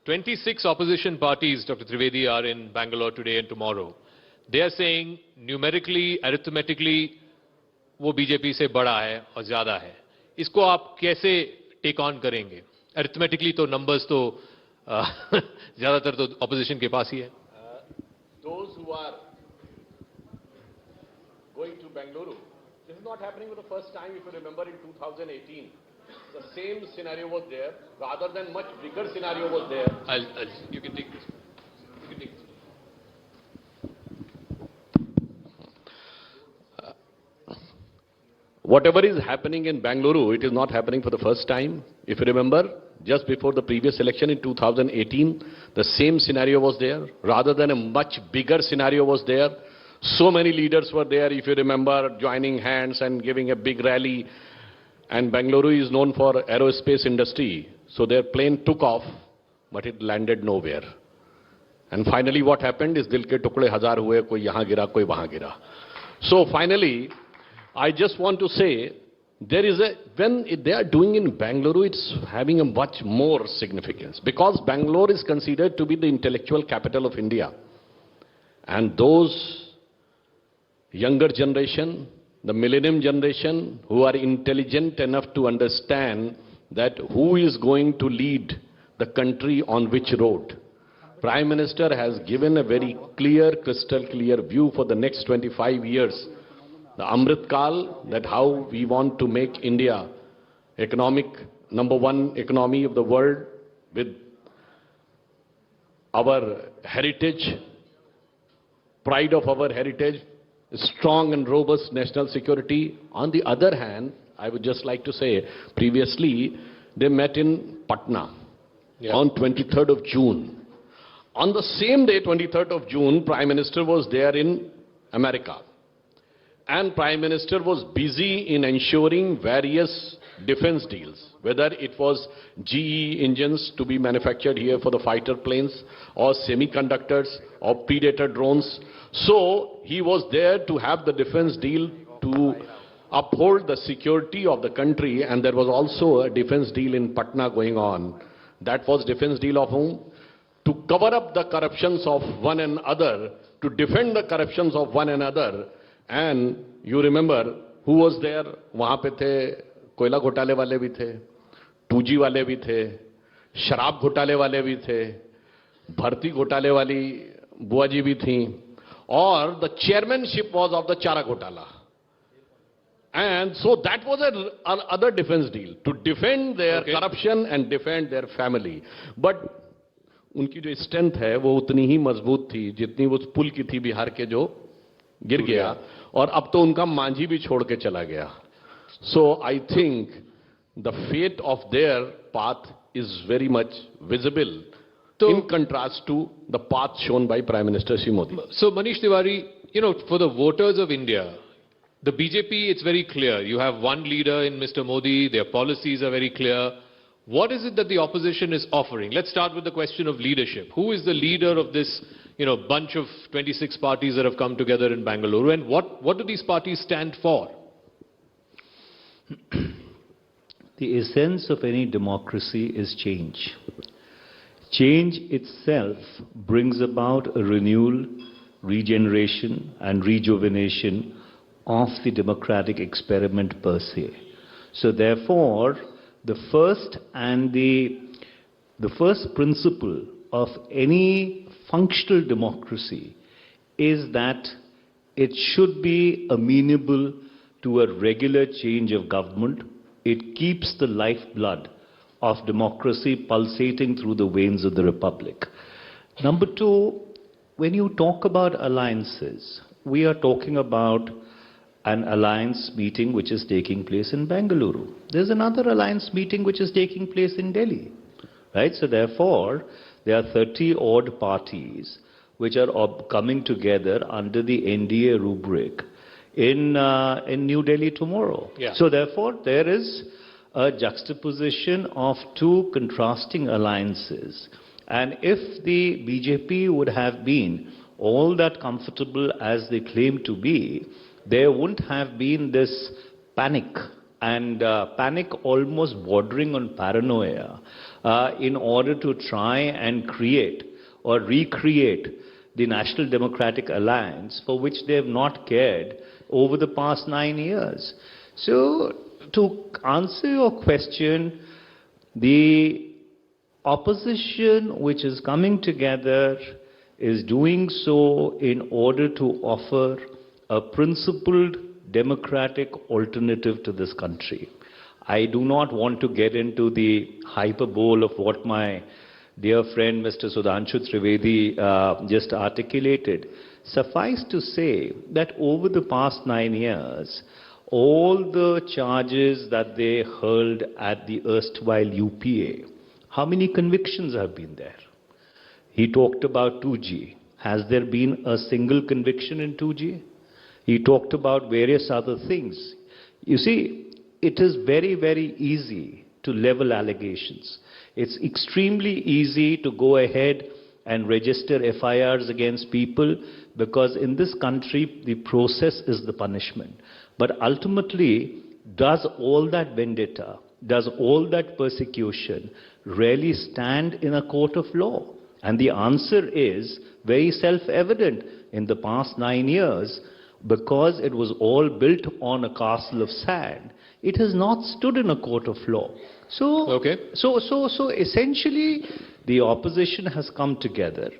26 opposition parties, Dr. Trivedi, are in Bangalore today and tomorrow. They are saying numerically, arithmetically, वो BJP से बड़ा है और ज्यादा है. इसको आप कैसे टेक ऑन करेंगे? अरिथमेटिकली तो नंबर्स तो ज्यादातर तो ऑपोजिशन के पास ही है. Those who are going to Bengaluru, this is not happening for the first time. If you remember, in 2018, the same scenario was there. Rather than much bigger scenario was there. You can take this. You can take this. Whatever is happening in Bengaluru, it is not happening for the first time. If you remember, just before the previous election in 2018, the same scenario was there. Rather than a much bigger scenario was there. So many leaders were there, if you remember, joining hands and giving a big rally. And Bengaluru is known for aerospace industry. So their plane took off, but it landed nowhere. And finally what happened is dil ke tukde hazar hue, koi yahan gira, koi wahan gira. So finally, I just want to say, when they are doing in Bengaluru, it's having a much more significance. Because Bangalore is considered to be the intellectual capital of India. And those younger generation, the millennium generation, who are intelligent enough to understand that who is going to lead the country on which road. Prime Minister has given a very clear, crystal clear view for the next 25 years. The Amrit Kal, that how we want to make India number one economy of the world with our heritage, pride of our heritage, strong and robust national security. On the other hand, I would just like to say, previously they met in Patna on 23rd of June. On the same day, 23rd of June, Prime Minister was there in America. And Prime Minister was busy in ensuring various defense deals, whether it was GE engines to be manufactured here for the fighter planes, or semiconductors, or Predator drones. So he was there to have the defense deal to uphold the security of the country, and there was also a defense deal in Patna going on. That was defense deal of whom? To cover up the corruptions of one another, to defend the corruptions of one another. And you remember who was there? वहाँ पे थे कोयला घोटाले वाले भी थे, 2G वाले भी थे, शराब घोटाले वाले भी थे, भर्ती घोटाले वाली बुआ जी भी थी, और the chairmanship was of the Chara घोटाला. And so that was another defense deal, to defend their corruption and defend their family. But उनकी जो strength है वो उतनी ही मजबूत थी जितनी वो पुल की थी बिहार के जो गिर गया, और अब तो उनका मांझी भी छोड़ के चला गया. So I think the fate of their path is very much visible in contrast to the path shown by Prime Minister Shri Modi. So Manish Tiwari, for the voters of India, the BJP, it's very clear. You have one leader in Mr. Modi, their policies are very clear. What is it that the opposition is offering? Let's start with the question of leadership. Who is the leader of this bunch of 26 parties that have come together in Bangalore, and what do these parties stand for? The essence of any democracy is change. Change itself brings about a renewal, regeneration and rejuvenation of the democratic experiment per se. So therefore, the first principle of any functional democracy is that it should be amenable to a regular change of government. It keeps the lifeblood of democracy pulsating through the veins of the republic. Number two, when you talk about alliances, we are talking about an alliance meeting which is taking place in Bengaluru. There's another alliance meeting which is taking place in Delhi. Right? So therefore, there are 30 odd parties which are coming together under the NDA rubric in New Delhi tomorrow. Yeah. So therefore, there is a juxtaposition of two contrasting alliances. And if the BJP would have been all that comfortable as they claim to be, there wouldn't have been this panic, and panic almost bordering on paranoia in order to try and create or recreate the National Democratic Alliance, for which they have not cared over the past 9 years. So, to answer your question, the opposition which is coming together is doing so in order to offer a principled democratic alternative to this country. I do not want to get into the hyperbole of what my dear friend Mr. Sudhanshu Trivedi just articulated. Suffice to say that over the past 9 years, all the charges that they hurled at the erstwhile UPA, how many convictions have been there? He talked about 2G. Has there been a single conviction in 2G? He talked about various other things. You see, it is very, very easy to level allegations. It's extremely easy to go ahead and register FIRs against people because in this country, the process is the punishment. But ultimately, does all that vendetta, does all that persecution really stand in a court of law? And the answer is very self-evident. In the past 9 years, because it was all built on a castle of sand, it has not stood in a court of law. So essentially, the opposition has come together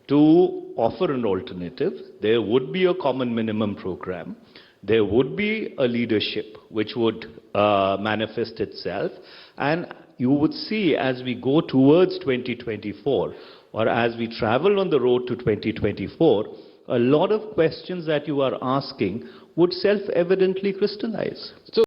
to offer an alternative. There would be a common minimum program. There would be a leadership which would manifest itself. And you would see as we go towards 2024, or as we travel on the road to 2024, a lot of questions that you are asking would self-evidently crystallize. So